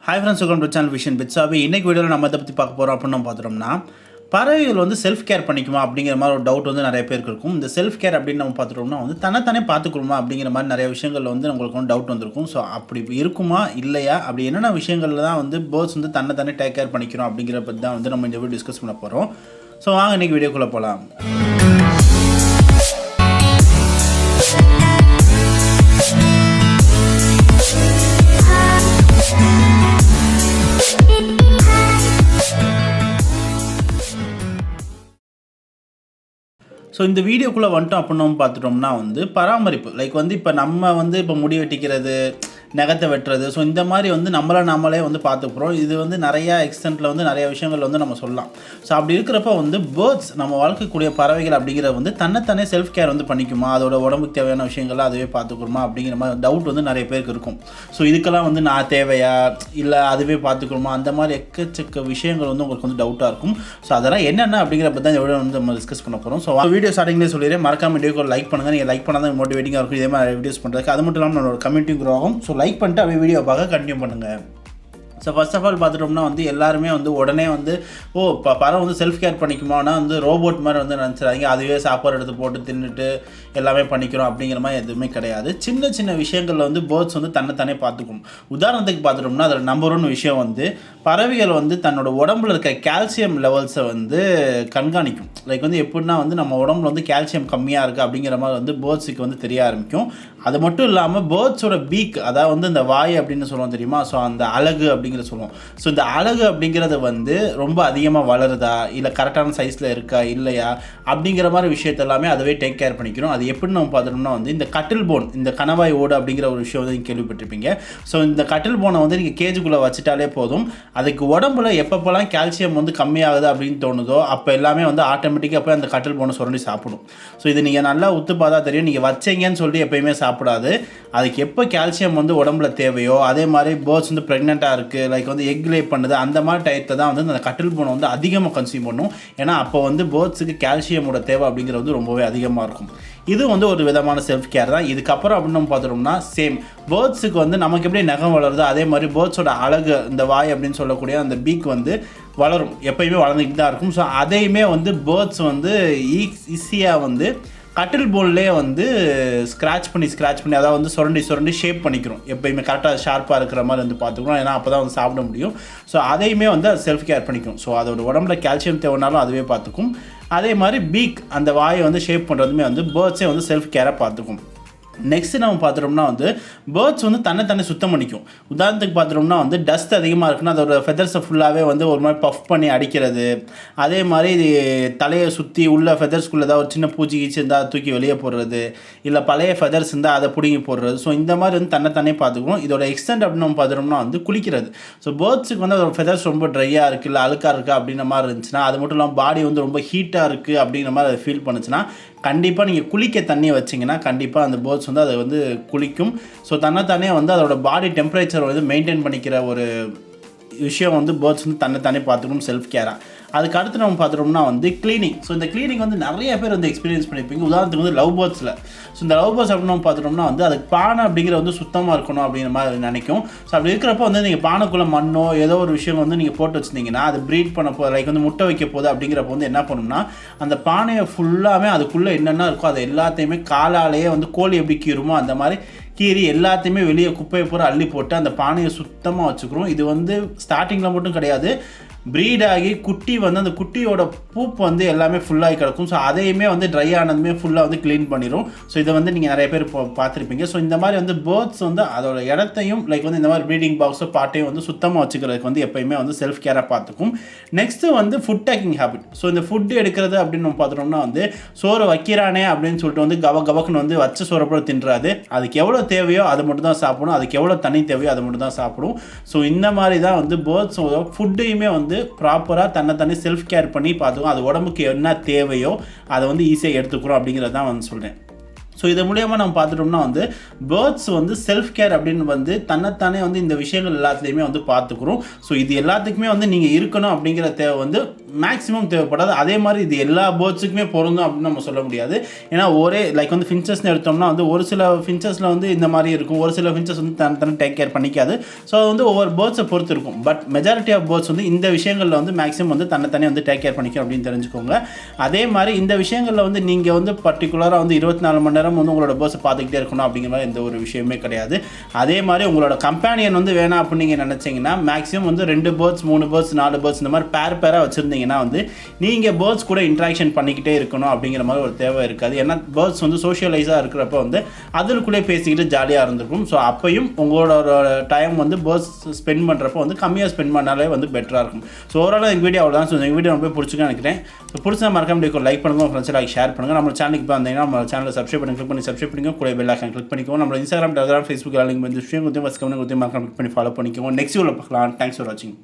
Hi friends, welcome to channel fishandpetshobby. இன்னைக்கு வீடியோல நம்ம எதை பத்தி பார்க்க போறோம் அப்படினு பார்த்தோம்னா பறவைகள் வந்து செல்ஃப் கேர் பண்ணிக்குமா அப்படிங்கிற மாதிரி ஒரு டவுட் வந்து நிறைய பேருக்கு இருக்கும். இந்த செல்ஃப் கேர் அப்படின்னு நம்ம பார்த்துட்டோம்னா வந்து தன்னை பார்த்துக்குமா அப்படிங்கிற மாதிரி நிறைய விஷயங்கள் வந்து உங்களுக்கு வந்து டவுட் வந்திருக்கும். ஸோ அப்படி இருக்குமா இல்லையா, அப்படி என்னென்ன விஷயங்கள்ல தான் வந்து பேர்ட்ஸ் வந்து தன்னை டேக் கேர் பண்ணிக்கிறோம் அப்படிங்கிற பற்றி தான் வந்து நம்ம இந்த வீடியோ டிஸ்கஸ் பண்ண போகிறோம். ஸோ வாங்க இன்னைக்கு வீடியோக்குள்ளே போகலாம். ஸோ இந்த வீடியோக்குள்ளே வந்துட்டோம் அப்படின்னு பார்த்துட்டோம்னா வந்து பராமரிப்பு லைக் வந்து இப்போ நம்ம வந்து இப்போ முடி வெட்டிக்கிறது, நகத்தை வெட்டுறது, ஸோ இந்த மாதிரி வந்து நம்மளே வந்து பார்த்துக்குறோம். இது வந்து நிறையா எக்ஸ்டென்ட்டில் வந்து நிறைய விஷயங்கள் வந்து நம்ம சொல்லலாம். ஸோ அப்படி இருக்கிறப்ப வந்து பேர்ட்ஸ் நம்ம வளர்க்கக்கூடிய பறவைகள் அப்படிங்கிறது வந்து தன்னைத்தானே செல்ஃப் கேர் வந்து பண்ணிக்குமா, அதோட உடம்புக்கு தேவையான விஷயங்கள்லாம் அதுவே பார்த்துக்குறோமா அப்படிங்கிற மாதிரி டவுட் வந்து நிறைய பேருக்கு இருக்கும். ஸோ இதுக்கெல்லாம் வந்து நான் தேவையா இல்லை அதுவே பார்த்துக்கணுமா, அந்த மாதிரி எக்கச்சக்க விஷயங்கள் வந்து உங்களுக்கு வந்து டவுட்டாக இருக்கும். ஸோ அதெல்லாம் என்னென்ன அப்படிங்கிறப்ப தான் இந்த வீடியோ வந்து நம்ம டிஸ்கஸ் பண்ண போகிறோம். ஸோ வீடியோ ஸ்டார்டிங்லேயே சொல்லிடுறேன், மறக்காம வீடியோக்கு லைக் பண்ணுங்கள். நீங்கள் லைக் பண்ணால் தான் மோட்டிவேட்டிங்காக இருக்கும் இதே மாதிரி வீடியோஸ் பண்ணுறதுக்கு. அது மட்டும் இல்லாமல் நம்மளோட கம்யூனிட்டி க்ரோ ஆகும். ஸோ லைக் பண்ணிட்டு அப்படியே வீடியோ பார்க்க கண்டினியூ பண்ணுங்கள். ஸோ ஃபர்ஸ்ட் ஆஃப் ஆல் பார்த்துட்டோம்னா வந்து எல்லாருமே வந்து உடனே வந்து பறவை வந்து செல்ஃப் கேர் பண்ணிக்குமானா வந்து ரோபோட் மாதிரி வந்து நினச்சிடாதீங்க. அதுவே சாப்பாடு எடுத்து போட்டு தின்னுட்டு எல்லாமே பண்ணிக்கிறோம் அப்படிங்கிற மாதிரி எதுவுமே கிடையாது. சின்ன சின்ன விஷயங்களில் வந்து பேர்ட்ஸ் வந்து தன்னைத்தானே பார்த்துக்கும். உதாரணத்துக்கு பார்த்துட்டோம்னா அதில் நம்பர் 1 விஷயம் வந்து பறவைகள் வந்து தன்னோட உடம்புல இருக்க கால்சியம் லெவல்ஸை வந்து கண்காணிக்கும். லைக் வந்து எப்படின்னா வந்து நம்ம உடம்புல வந்து கால்சியம் கம்மியாக இருக்குது அப்படிங்கிற மாதிரி வந்து பேர்ட்ஸுக்கு வந்து தெரிய ஆரம்பிக்கும். அது மட்டும் இல்லாமல் பேர்ட்ஸோட பீக், அதாவது வந்து இந்த வாய் அப்படின்னு சொல்லுவோம் தெரியுமா, ஸோ அந்த அழகு அப்படிங்கிற சொல்லுவோம். ஸோ இந்த அழகு அப்படிங்கிறது வந்து ரொம்ப அதிகமாக வளருதா இல்லை கரெக்டான சைஸில் இருக்கா இல்லையா அப்படிங்கிற மாதிரி விஷயத்த எல்லாமே அதுவே டேக் கேர் பண்ணிக்கிறோம். அது எப்படின்னு நம்ம பார்த்துட்டோம்னா வந்து இந்த கட்டில் போன், இந்த கணவாய் ஓடு அப்படிங்கிற ஒரு விஷயம் வந்து நீங்கள் கேள்விப்பட்டிருப்பீங்க. ஸோ இந்த கட்டில் போனை வந்து நீங்கள் கேஜுக்குள்ளே வச்சுட்டாலே போதும், அதுக்கு உடம்புல எப்பப்போலாம் கால்சியம் வந்து கம்மியாகுது அப்படின்னு தோணுதோ அப்போ எல்லாமே வந்து ஆட்டோமேட்டிக்காக போய் அந்த கட்டில் போனை சுரண்டி சாப்பிடும். ஸோ இது நீங்கள் நல்லா உத்து பார்த்தா தெரியும். நீங்கள் வச்சீங்கன்னு சொல்லி எப்போயுமே சாப்பிடாது. அதுக்கு எப்போ கால்சியம் வந்து உடம்புல தேவையோ, அதே மாதிரி பேர்ட்ஸ் வந்து ப்ரெக்னெண்ட்டாக இருக்குது, லைக் வந்து எக் லே பண்ணுது, அந்த மாதிரி டயத்தை தான் வந்து அந்த கட்டில் போனை வந்து அதிகமாக கன்சியூம் பண்ணும். ஏன்னா அப்போ வந்து பேர்ட்ஸுக்கு கால்சியமோட தேவை அப்படிங்கிறது வந்து ரொம்பவே அதிகமாக இருக்கும். இது வந்து ஒரு விதமான செல்ஃப் கேர் தான். இதுக்கப்புறம் அப்படின்னு நம்ம பார்த்துட்டோம்னா சேம் பேர்ட்ஸுக்கு வந்து நமக்கு எப்படி நகம் வளருதோ அதே மாதிரி பேர்ட்ஸோட அழகு, இந்த வாய் அப்படின்னு சொல்லக்கூடிய அந்த பீக் வந்து வளரும், எப்பயுமே வளர்ந்துக்கிட்டு தான் இருக்கும். ஸோ அதையுமே வந்து பேர்ட்ஸ் வந்து ஈஸியாக வந்து கட்டில் போன்லேயே வந்து ஸ்க்ராட்ச் பண்ணி அதாவது வந்து சுரண்டி ஷேப் பண்ணிக்கிறோம். எப்பயுமே கரெக்டாக ஷார்ப்பாக இருக்கிற மாதிரி வந்து பார்த்துக்கணும். ஏன்னா அப்போ தான் வந்து சாப்பிட முடியும். ஸோ அதையுமே வந்து அது செல்ஃப் கேர் பண்ணிக்கும். ஸோ அதோட உடம்புல கால்சியம் தேவைனாலும் அதுவே பார்த்துக்கும். அதே மாதிரி பீக், அந்த வாயை வந்து ஷேப் பண்ணுறதுமே வந்து பேர்ட்ஸே வந்து செல்ஃப் கேராக பார்த்துக்கும். நெக்ஸ்ட்டு நம்ம பார்த்துட்டோம்னா வந்து பேர்ட்ஸ் வந்து தன்னை சுத்தம் பண்ணிக்கும். உதாரணத்துக்கு பார்த்துட்டோம்னா வந்து டஸ்ட் அதிகமாக இருக்குன்னா அதோட ஃபெதர்ஸை ஃபுல்லாகவே வந்து ஒரு மாதிரி பஃப் பண்ணி அடிக்கிறது, அதே மாதிரி தலையை சுற்றி உள்ள ஃபெதர்ஸ்குள்ளே ஏதாவது ஒரு சின்ன பூச்சி கீச்சு இருந்தால் தூக்கி வெளியே போடுறது, இல்லை பழைய ஃபெதர்ஸ் இருந்தால் அதை பிடுங்கி போடுறது. ஸோ இந்த மாதிரி வந்து தன்னை பார்த்துக்கணும். இதோட எக்ஸ்டெண்ட் அப்படின்னு நம்ம பார்த்துட்டோம்னா வந்து குளிக்கிறது. ஸோ பேர்ட்ஸுக்கு வந்து அதோட ஃபெதர்ஸ் ரொம்ப ட்ரையாக இருக்குது இல்லை அழுக்காக இருக்குது அப்படின்ற மாதிரி இருந்துச்சுன்னா, அது மட்டும் இல்லாமல் பாடி வந்து ரொம்ப ஹீட்டாக இருக்குது அப்படிங்கிற மாதிரி அதை ஃபீல் பண்ணுச்சுன்னா கண்டிப்பாக நீங்கள் குளிக்க தண்ணியை வச்சிங்கன்னா கண்டிப்பாக அந்த பேர்ட்ஸ் வந்து அதை வந்து குளிக்கும். ஸோ தன்னைத்தானே வந்து அதோட பாடி டெம்பரேச்சர் வந்து மெயின்டைன் பண்ணிக்கிற ஒரு விஷயம் வந்து பேர்ட்ஸ் வந்து தன்னைத்தானே பார்த்துக்கணும் செல்ஃப் கேராக. அதுக்கு அடுத்து நம்ம பார்த்துட்டோம்னா வந்து கிளீனிங். ஸோ இந்த கிளீனிங் வந்து நிறைய பேர் வந்து எக்ஸ்பீரியன்ஸ் பண்ணியிருப்பீங்க. உதாரணத்துக்கு வந்து லவ் பேர்ட்ஸில், ஸோ இந்த லவ் பேர்ட்ஸ் அப்படின்னு நம்ம பார்த்துட்டோம்னா வந்து அதுக்கு பானை அப்படிங்கிற வந்து சுத்தமாக இருக்கணும் அப்படிங்கிற மாதிரி நினைக்கும். ஸோ அப்படி இருக்கிறப்ப வந்து நீங்கள் பானைக்குள்ளே மண்ணோ ஏதோ ஒரு விஷயம் வந்து நீங்கள் போட்டு வச்சுருந்தீங்கன்னா அது ப்ரீட் பண்ண போது, லைக் வந்து முட்டை வைக்க போகுது அப்படிங்கிறப்ப வந்து என்ன பண்ணணும்னா அந்த பானையை ஃபுல்லாகவே அதுக்குள்ளே என்னென்ன இருக்கோ அது எல்லாத்தையுமே காலாலேயே வந்து கோழி எப்படி கீறுமோ அந்த மாதிரி கீறி எல்லாத்தையுமே வெளியே குப்பையை பூரா அள்ளி போட்டு அந்த பானையை சுத்தமாக வச்சுக்கிறோம். இது வந்து ஸ்டார்டிங்கில் மட்டும் கிடையாது, ப்ரீடாகி குட்டி வந்து அந்த குட்டியோட பூப்பு வந்து எல்லாமே ஃபுல்லாகி கிடக்கும். ஸோ அதையுமே வந்து ட்ரை ஆனதுமே ஃபுல்லாக வந்து க்ளீன் பண்ணிடும். ஸோ இதை வந்து நீங்கள் நிறைய பேர் பார்த்துருப்பீங்க. ஸோ இந்த மாதிரி வந்து பேர்ட்ஸ் வந்து அதோட இடத்தையும் லைக் வந்து இந்த மாதிரி ப்ரீடிங் பாக்ஸோ பாட்டையும் வந்து சுத்தமாக வச்சுக்கிறதுக்கு வந்து எப்போயுமே வந்து செல்ஃப் கேராக பார்த்துக்கும். நெக்ஸ்ட்டு வந்து ஃபுட் டேக்கிங் ஹேபிட். ஸோ இந்த ஃபுட்டு எடுக்கிறது அப்படின்னு நம்ம பார்த்துட்டோம்னா வந்து சோறு வைக்கிறானே அப்படின்னு சொல்லிட்டு வந்து கவக்குன்னு வந்து வச்ச சோறை போல தின்றாது. அதுக்கு எவ்வளோ தேவையோ அது மட்டும் தான் சாப்பிடும், அதுக்கு எவ்வளோ தண்ணி தேவையோ அது மட்டும் தான் சாப்பிடும். ஸோ இந்த மாதிரி தான் வந்து பேர்ட்ஸோட ஃபுட்டையுமே வந்து ப்ராப்பராக தன்னை செல்ஃப் கேர் பண்ணி பார்த்துக்கும். அது உடம்புக்கு என்ன தேவையோ அதை வந்து ஈஸியாக எடுத்துக்கிறோம் அப்படிங்கிறது தான் வந்து சொல்கிறேன். ஸோ இது மூலியமாக நம்ம பார்த்துட்டோம்னா வந்து பேர்ட்ஸ் வந்து செல்ஃப் கேர் அப்படின்னு வந்து தன்னைத்தானே வந்து இந்த விஷயங்கள் எல்லாத்துலேயுமே வந்து பார்த்துக்குறோம். ஸோ இது எல்லாத்துக்குமே வந்து நீங்கள் இருக்கணும் அப்படிங்கிற தேவை வந்து மேக்ஸிமம் தேவைப்படாது. அதே மாதிரி இது எல்லா பேர்ட்ஸுக்குமே பொருந்தும் அப்படின்னு நம்ம சொல்ல முடியாது. ஏன்னா ஒரே லைக் வந்து ஃபின்ச்சஸ்ன்னு எடுத்தோம்னா வந்து ஒரு சில ஃபின்ச்சஸில் வந்து இந்த மாதிரி இருக்கும், ஒரு சில ஃபின்ச்சஸ் வந்து தன்னை டேக் கேர் பண்ணிக்காது. ஸோ அது வந்து ஒவ்வொரு பேர்ட்ஸை பொறுத்து இருக்கும். பட் மெஜாரிட்டி ஆஃப் பேர்ட்ஸ் வந்து இந்த விஷயங்களில் வந்து மேக்ஸிமம் வந்து தன்னைத்தானே வந்து டேக் கேர் பண்ணிக்கும் அப்படின்னு தெரிஞ்சுக்கோங்க. அதே மாதிரி இந்த விஷயங்களில் வந்து நீங்கள் வந்து பர்டிகுலராக வந்து 24 மணி நேரம் வந்து உங்களோட பேர்ட்ஸை பார்த்துக்கிட்டே இருக்கணும் அப்படிங்கிற மாதிரி எந்த ஒரு விஷயமே கிடையாது. அதே மாதிரி உங்களோட கம்பேனியன் வந்து வேணாம் அப்படின்னு நீங்கள் நினச்சிங்கன்னா மேக்ஸிமம் வந்து 2 பேர்ட்ஸ் 3 பேர்ட்ஸ் 4 பேர்ட்ஸ் இந்த மாதிரி பேராக வச்சுருந்தீங்கன்னா வந்து நீங்கள் பேர்ட்ஸ் கூட இன்ட்ராக்ஷன் பண்ணிக்கிட்டே இருக்கணும் அப்படிங்கிற மாதிரி ஒரு தேவை இருக்காது. ஏன்னா பேர்ட்ஸ் வந்து சோஷியலைஸாக இருக்கிறப்ப வந்து அதற்குள்ளே பேசிக்கிட்டு ஜாலியாக இருந்திருக்கும். ஸோ அப்பையும் உங்களோட டைம் வந்து பேர்ட்ஸ் ஸ்பெண்ட் பண்ணுறப்போ வந்து கம்மியாக ஸ்பெண்ட் பண்ணாலே வந்து பெட்டராக இருக்கும். ஸோ ஓவரால் எங்கள் வீடியோ அவ்வளோதான். ஸோ எங்கள் வீடியோ ரொம்ப பிடிச்சிருக்குன்னு நினைக்கிறேன். ஸோ பிடிச்சா மறக்காம லைக் பண்ணுங்கள், உங்கள் ஃப்ரெண்ட்ஸ் லைக் ஷேர் பண்ணுங்கள். நம்ம சேனலுக்கு இப்போ வந்தீங்கன்னா நம்ம சேனலை சப்ஸ்கிரைப் பண்ணி சப்ஸ்கிரைப் பண்ணிக்கோ, கூட பெல் ஐகான் கிளிக் பண்ணிக்கோ. நம்ம இன்ஸ்டாகிராம், டெலிகிராம், ஃபேஸ்புக் லிங்க் வந்து விஷயம் கொடுத்து மறக்காம கிளிக் பண்ணி ஃபாலோ பண்ணிக்கோங்க. நெக்ஸ்ட் வீடியோவில் பார்க்கலாம். தேங்க்ஸ் ஃபார் வாட்சிங்.